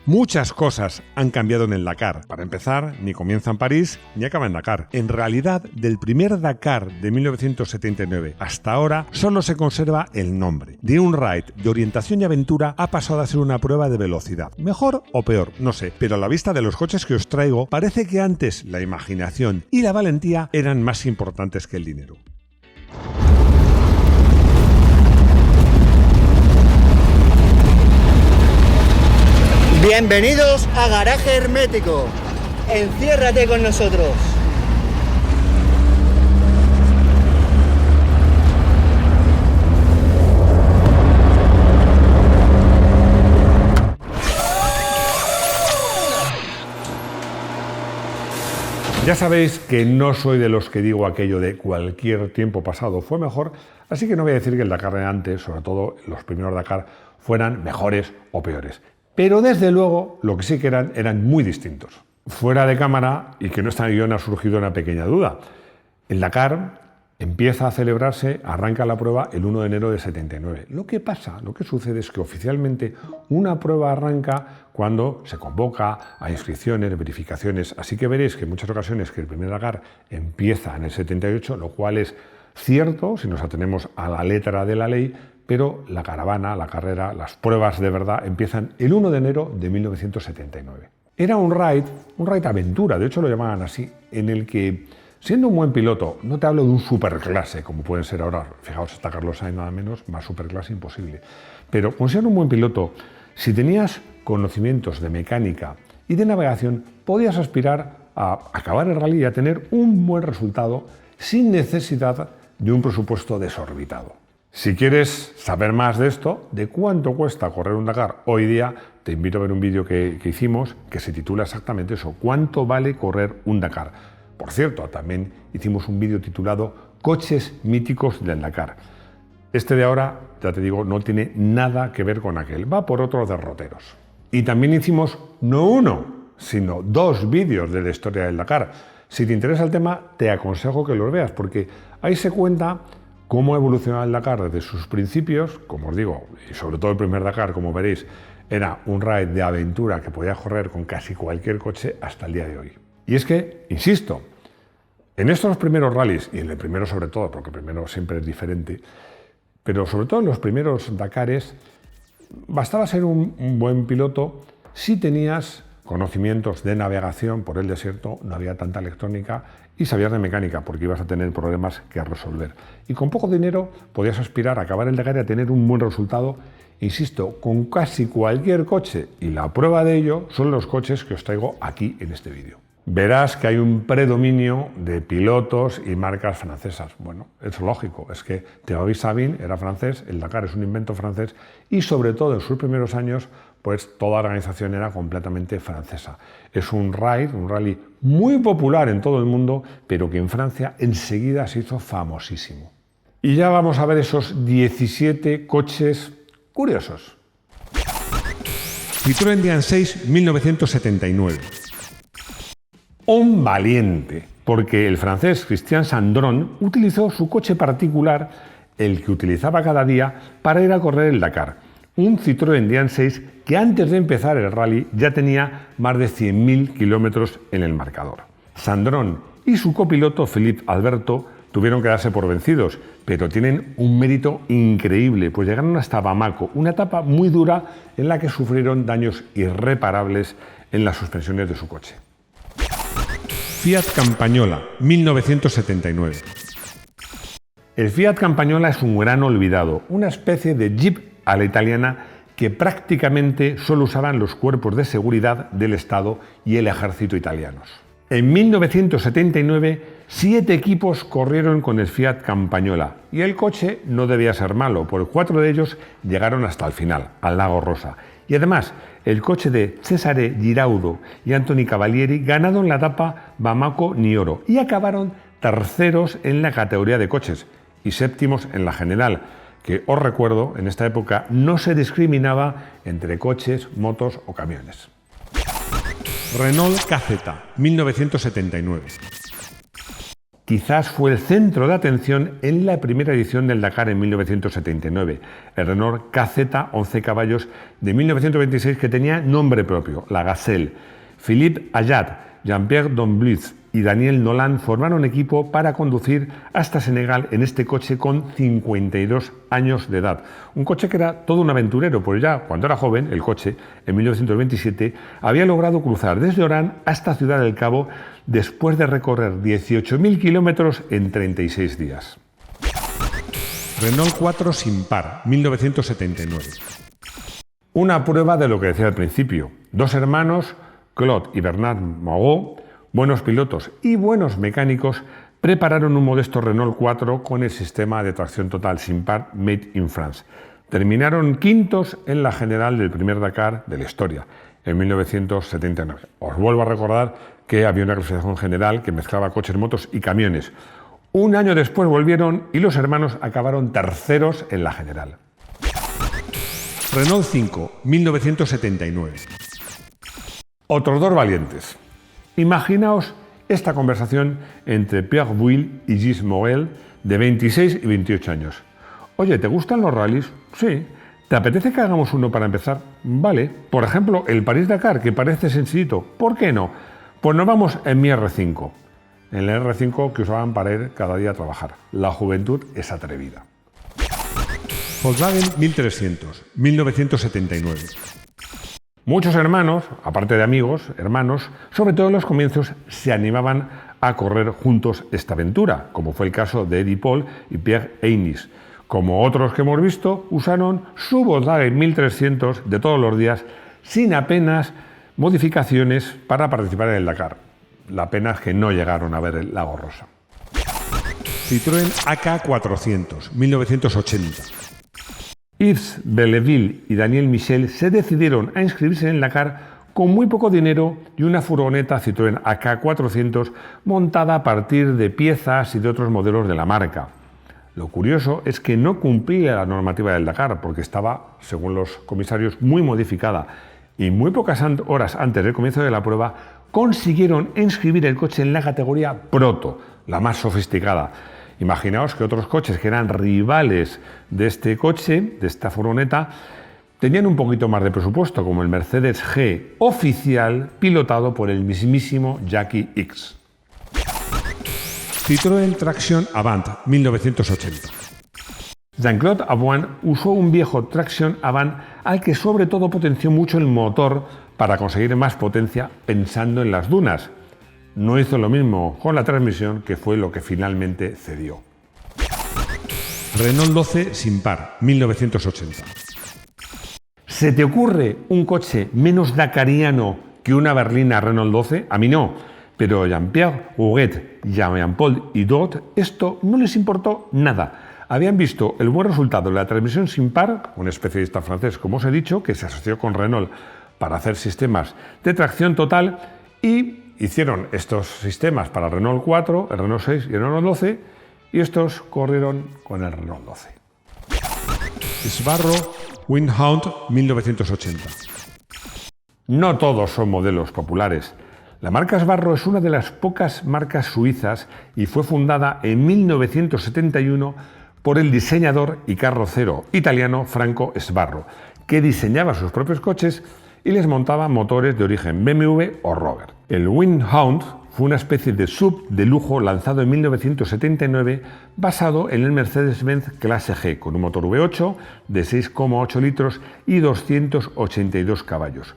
Muchas cosas han cambiado en el Dakar. Para empezar, ni comienza en París ni acaba en Dakar. En realidad, del primer Dakar de 1979 hasta ahora, solo se conserva el nombre. De un ride de orientación y aventura ha pasado a ser una prueba de velocidad. Mejor o peor, no sé, pero a la vista de los coches que os traigo, parece que antes la imaginación y la valentía eran más importantes que el dinero. Bienvenidos a Garaje Hermético. Enciérrate con nosotros. Ya sabéis que no soy de los que digo aquello de cualquier tiempo pasado fue mejor, así que no voy a decir que el Dakar de antes, sobre todo los primeros Dakar, fueran mejores o peores. Pero desde luego lo que sí que eran muy distintos. Fuera de cámara, y que no está en guión, ha surgido una pequeña duda. El Dakar empieza a celebrarse, arranca la prueba el 1 de enero de 79. Lo que sucede es que oficialmente una prueba arranca cuando se convoca a inscripciones, verificaciones. Así que veréis que en muchas ocasiones que el primer Dakar empieza en el 78, lo cual es cierto si nos atenemos a la letra de la ley, pero la caravana, la carrera, las pruebas de verdad empiezan el 1 de enero de 1979. Era un ride aventura, de hecho lo llamaban así, en el que, siendo un buen piloto, no te hablo de un superclase, como pueden ser ahora, fijaos, está Carlos Sainz nada menos, más superclase imposible, pero con ser un buen piloto, si tenías conocimientos de mecánica y de navegación, podías aspirar a acabar el rally y a tener un buen resultado sin necesidad de un presupuesto desorbitado. Si quieres saber más de esto, de cuánto cuesta correr un Dakar hoy día, te invito a ver un vídeo que hicimos que se titula exactamente eso, ¿cuánto vale correr un Dakar? Por cierto, también hicimos un vídeo titulado Coches míticos del Dakar. Este de ahora, ya te digo, no tiene nada que ver con aquel, va por otros derroteros. Y también hicimos no uno, sino 2 vídeos de la historia del Dakar. Si te interesa el tema, te aconsejo que los veas, porque ahí se cuenta cómo ha evolucionado el Dakar desde sus principios, como os digo, y sobre todo el primer Dakar, como veréis, era un ride de aventura que podía correr con casi cualquier coche hasta el día de hoy. Y es que, insisto, en estos primeros rallies, y en el primero sobre todo, porque el primero siempre es diferente, pero sobre todo en los primeros Dakares, bastaba ser un buen piloto si tenías conocimientos de navegación por el desierto, no había tanta electrónica, y sabías de mecánica, porque ibas a tener problemas que resolver. Y con poco dinero podías aspirar a acabar el Dakar y a tener un buen resultado, insisto, con casi cualquier coche. Y la prueba de ello son los coches que os traigo aquí en este vídeo. Verás que hay un predominio de pilotos y marcas francesas. Bueno, es lógico, es que Thierry Sabine era francés, el Dakar es un invento francés y sobre todo en sus primeros años, pues toda la organización era completamente francesa. Es un rally muy popular en todo el mundo, pero que en Francia enseguida se hizo famosísimo. Y ya vamos a ver esos 17 coches curiosos. Citroën Dian 6 1979. Un valiente, porque el francés Christian Sandron utilizó su coche particular, el que utilizaba cada día, para ir a correr el Dakar. Un Citroën Dian 6 que antes de empezar el rally ya tenía más de 100.000 kilómetros en el marcador. Sandron y su copiloto Philippe Alberto tuvieron que darse por vencidos, pero tienen un mérito increíble, pues llegaron hasta Bamako, una etapa muy dura en la que sufrieron daños irreparables en las suspensiones de su coche. Fiat Campagnola, 1979. El Fiat Campagnola es un gran olvidado, una especie de Jeep a la italiana que prácticamente solo usaban los cuerpos de seguridad del Estado y el ejército italianos. En 1979, 7 equipos corrieron con el Fiat Campagnola y el coche no debía ser malo, porque 4 de ellos llegaron hasta el final, al Lago Rosa. Y además, el coche de Cesare Giraudo y Antoni Cavalieri ganaron la etapa Bamako-Nioro y acabaron terceros en la categoría de coches y séptimos en la general, que os recuerdo, en esta época no se discriminaba entre coches, motos o camiones. Renault KZ, 1979. quizás fue el centro de atención en la primera edición del Dakar en 1979, el Renault KZ 11 caballos de 1926 que tenía nombre propio, la Gazelle. Philippe Ayat, Jean-Pierre Domblitz y Daniel Nolan formaron equipo para conducir hasta Senegal en este coche con 52 años de edad. Un coche que era todo un aventurero, pues ya cuando era joven, el coche, en 1927, había logrado cruzar desde Orán hasta Ciudad del Cabo después de recorrer 18.000 kilómetros en 36 días. Renault 4 sin par, 1979. Una prueba de lo que decía al principio. Dos hermanos, Claude y Bernard Moreau, buenos pilotos y buenos mecánicos, prepararon un modesto Renault 4 con el sistema de tracción total sin par Made in France. Terminaron quintos en la general del primer Dakar de la historia, en 1979. Os vuelvo a recordar que había una clasificación general que mezclaba coches, motos y camiones. Un año después volvieron y los hermanos acabaron terceros en la general. Renault 5, 1979. Otros dos valientes. Imaginaos esta conversación entre Pierre Bouille y Gilles Morel, de 26 y 28 años. Oye, ¿te gustan los rallies? Sí. ¿Te apetece que hagamos uno para empezar? Vale. Por ejemplo, el París-Dakar, que parece sencillito. ¿Por qué no? Pues nos vamos en mi R5. En el R5 que usaban para ir cada día a trabajar. La juventud es atrevida. Volkswagen 1300, 1979. Muchos hermanos, aparte de amigos, hermanos, sobre todo en los comienzos, se animaban a correr juntos esta aventura, como fue el caso de Eddie Paul y Pierre Eynis. Como otros que hemos visto, usaron su Volkswagen 1300 de todos los días, sin apenas modificaciones para participar en el Dakar. La pena es que no llegaron a ver el Lago Rosa. Citroën AK400, 1980. Yves Belleville y Daniel Michel se decidieron a inscribirse en el Dakar con muy poco dinero y una furgoneta Citroën AK400 montada a partir de piezas y de otros modelos de la marca. Lo curioso es que no cumplía la normativa del Dakar porque estaba, según los comisarios, muy modificada y muy pocas horas antes del comienzo de la prueba consiguieron inscribir el coche en la categoría Proto, la más sofisticada. Imaginaos que otros coches que eran rivales de este coche, de esta furgoneta, tenían un poquito más de presupuesto, como el Mercedes G oficial, pilotado por el mismísimo Jackie X. Citroën Traction Avant, 1980. Jean-Claude Avoine usó un viejo Traction Avant al que sobre todo potenció mucho el motor para conseguir más potencia pensando en las dunas. No hizo lo mismo con la transmisión, que fue lo que finalmente cedió. Renault 12 sin par, 1980. ¿Se te ocurre un coche menos dakariano que una berlina Renault 12? A mí no, pero Jean-Pierre Huguet, Jean-Paul y Dot, esto no les importó nada. Habían visto el buen resultado de la transmisión sin par, un especialista francés, como os he dicho, que se asoció con Renault para hacer sistemas de tracción total y hicieron estos sistemas para el Renault 4, el Renault 6 y el Renault 12 y estos corrieron con el Renault 12. Sbarro Windhound 1980. No todos son modelos populares. La marca Sbarro es una de las pocas marcas suizas y fue fundada en 1971 por el diseñador y carrocero italiano Franco Sbarro, que diseñaba sus propios coches y les montaba motores de origen BMW o Rover. El Windhound fue una especie de sub de lujo lanzado en 1979 basado en el Mercedes-Benz Clase G con un motor V8 de 6,8 litros y 282 caballos.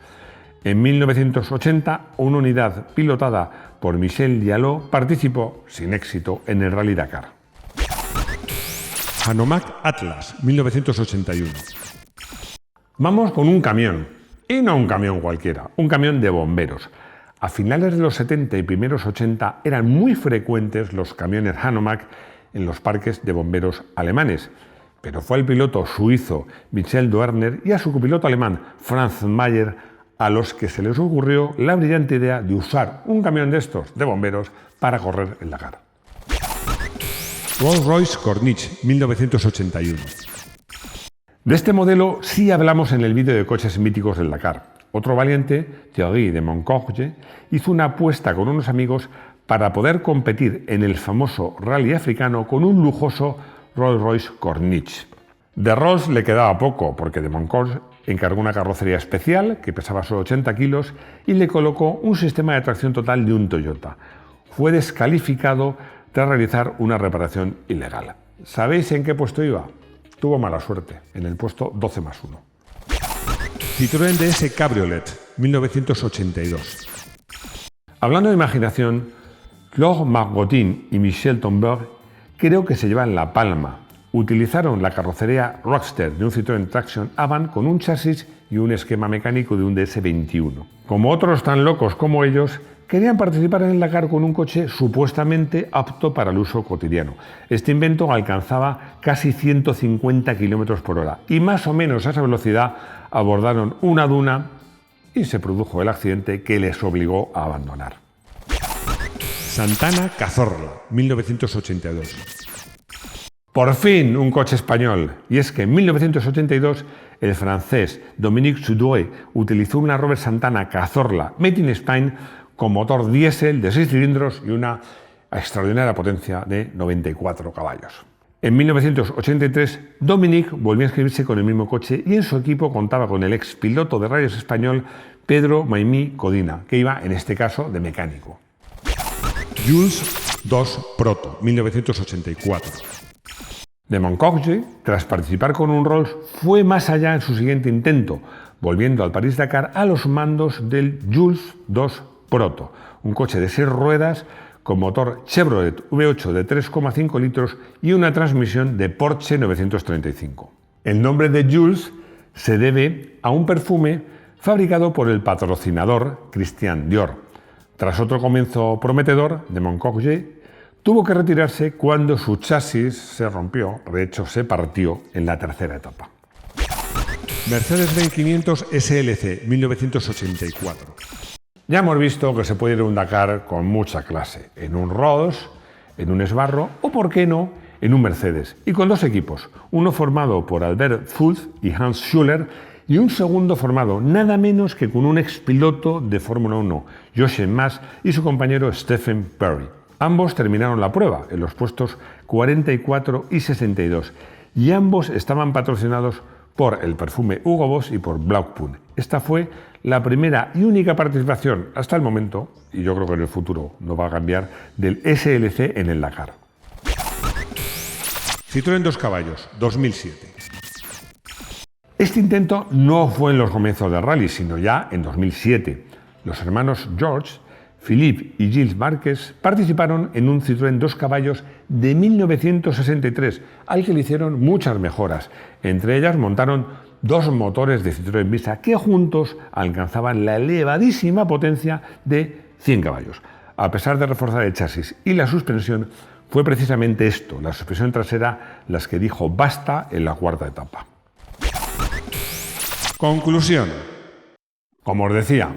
En 1980, una unidad pilotada por Michel Diallo participó sin éxito en el Rally Dakar. Hanomag Atlas, 1981. Vamos con un camión. Y no un camión cualquiera, un camión de bomberos. A finales de los 70 y primeros 80 eran muy frecuentes los camiones Hanomag en los parques de bomberos alemanes. Pero fue al piloto suizo Michel Doerner y a su copiloto alemán Franz Mayer a los que se les ocurrió la brillante idea de usar un camión de estos de bomberos para correr el Dakar. Rolls-Royce Corniche, 1981. De este modelo sí hablamos en el vídeo de coches míticos del Dakar. Otro valiente, Thierry de Moncorge, hizo una apuesta con unos amigos para poder competir en el famoso rally africano con un lujoso Rolls-Royce Corniche. De Rolls le quedaba poco, porque de Moncourt encargó una carrocería especial que pesaba solo 80 kilos y le colocó un sistema de tracción total de un Toyota. Fue descalificado tras realizar una reparación ilegal. ¿Sabéis en qué puesto iba? Tuvo mala suerte, en el puesto 12+1. Citroën DS Cabriolet, 1982. Hablando de imaginación, Claude Margottin y Michel Tomberg creo que se llevan la palma. Utilizaron la carrocería Roadster de un Citroën Traction Avant con un chasis y un esquema mecánico de un DS21. Como otros tan locos como ellos, querían participar en el Dakar con un coche supuestamente apto para el uso cotidiano. Este invento alcanzaba casi 150 km por hora y más o menos a esa velocidad abordaron una duna y se produjo el accidente que les obligó a abandonar. Santana Cazorla, 1982. Por fin un coche español, y es que en 1982 el francés Dominique Sudoé utilizó una Robert Santana Cazorla Made in Spain con motor diésel de 6 cilindros y una extraordinaria potencia de 94 caballos. En 1983 Dominique volvió a inscribirse con el mismo coche y en su equipo contaba con el ex piloto de rallies español Pedro Maimí Codina, que iba en este caso de mecánico. Jules II Proto, 1984. De Moncourt, tras participar con un Rolls, fue más allá en su siguiente intento, volviendo al París-Dakar a los mandos del Jules II Proto, un coche de 6 ruedas con motor Chevrolet V8 de 3,5 litros y una transmisión de Porsche 935. El nombre de Jules se debe a un perfume fabricado por el patrocinador Christian Dior. Tras otro comienzo prometedor, de Moncourt tuvo que retirarse cuando su chasis se rompió, de hecho se partió en la tercera etapa. Mercedes-Benz 500 SLC, 1984. Ya hemos visto que se puede ir a un Dakar con mucha clase, en un Rolls, en un Sbarro o, por qué no, en un Mercedes, y con dos equipos, uno formado por Albert Fulz y Hans Schuller y un segundo formado nada menos que con un expiloto de Fórmula 1, Jochen Mass, y su compañero Stephen Perry. Ambos terminaron la prueba en los puestos 44 y 62 y ambos estaban patrocinados por el perfume Hugo Boss y por Blackpool. Esta fue la primera y única participación hasta el momento, y yo creo que en el futuro no va a cambiar, del SLC en el Dakar. Citroën 2 caballos, 2007. Este intento no fue en los comienzos del rally, sino ya en 2007. Los hermanos George, Philippe y Gilles Márquez participaron en un Citroën 2 caballos de 1963, al que le hicieron muchas mejoras. Entre ellas montaron dos motores de Citroën Visa que juntos alcanzaban la elevadísima potencia de 100 caballos. A pesar de reforzar el chasis y la suspensión, fue precisamente esto, la suspensión trasera, las que dijo basta en la cuarta etapa. Conclusión. Como os decía,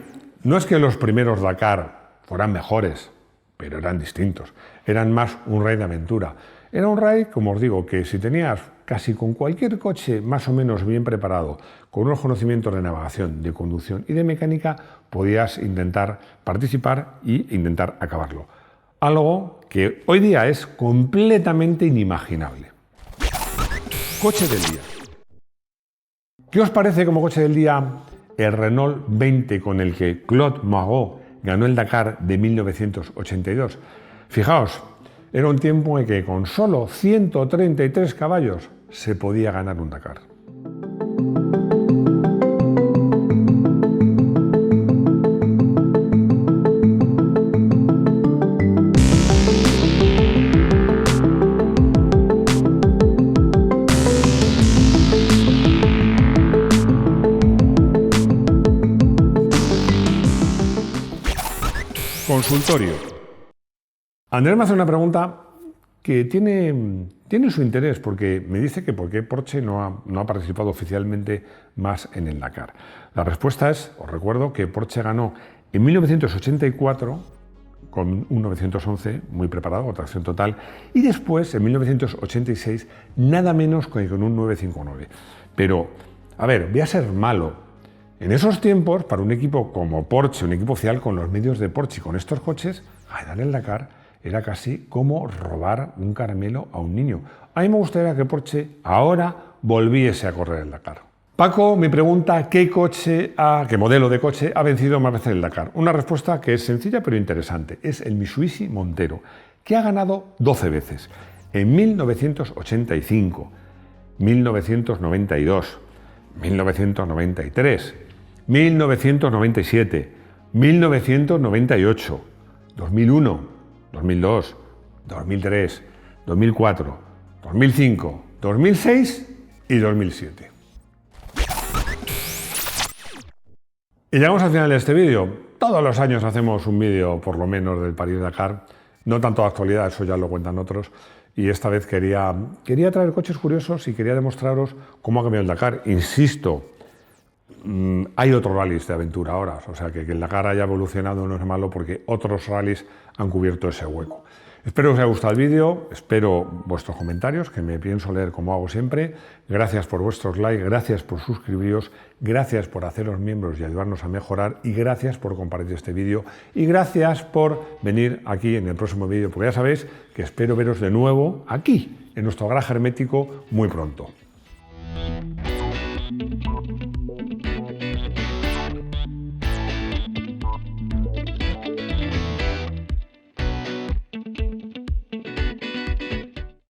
no es que los primeros Dakar fueran mejores, pero eran distintos. Eran más un rally de aventura. Era un rally, como os digo, que si tenías casi con cualquier coche más o menos bien preparado, con unos conocimientos de navegación, de conducción y de mecánica, podías intentar participar e intentar acabarlo. Algo que hoy día es completamente inimaginable. Coche del día. ¿Qué os parece como coche del día el Renault 20 con el que Claude Marot ganó el Dakar de 1982? Fijaos, era un tiempo en que con solo 133 caballos se podía ganar un Dakar. Consultorio. Andrés me hace una pregunta que tiene su interés, porque me dice que por qué Porsche no ha participado oficialmente más en el Dakar. La respuesta es, os recuerdo, que Porsche ganó en 1984 con un 911 muy preparado, con tracción total, y después, en 1986, nada menos que con un 959. Pero, a ver, voy a ser malo. En esos tiempos, para un equipo como Porsche, un equipo oficial con los medios de Porsche y con estos coches, ganar el Dakar era casi como robar un caramelo a un niño. A mí me gustaría que Porsche ahora volviese a correr el Dakar. Paco me pregunta qué modelo de coche ha vencido más veces el Dakar. Una respuesta que es sencilla pero interesante. Es el Mitsubishi Montero, que ha ganado 12 veces. En 1985, 1992, 1993, 1997, 1998, 2001, 2002, 2003, 2004, 2005, 2006 y 2007. Y llegamos al final de este vídeo. Todos los años hacemos un vídeo, por lo menos, del París-Dakar. No tanto de actualidad, eso ya lo cuentan otros. Y esta vez quería traer coches curiosos y quería demostraros cómo ha cambiado el Dakar. Insisto, hay otros rallies de aventura ahora. O sea, que el Dakar haya evolucionado no es malo porque otros rallies han cubierto ese hueco. Espero que os haya gustado el vídeo, espero vuestros comentarios, que me pienso leer como hago siempre. Gracias por vuestros likes, gracias por suscribiros, gracias por haceros miembros y ayudarnos a mejorar y gracias por compartir este vídeo y gracias por venir aquí en el próximo vídeo, porque ya sabéis que espero veros de nuevo aquí, en nuestro garaje hermético, muy pronto.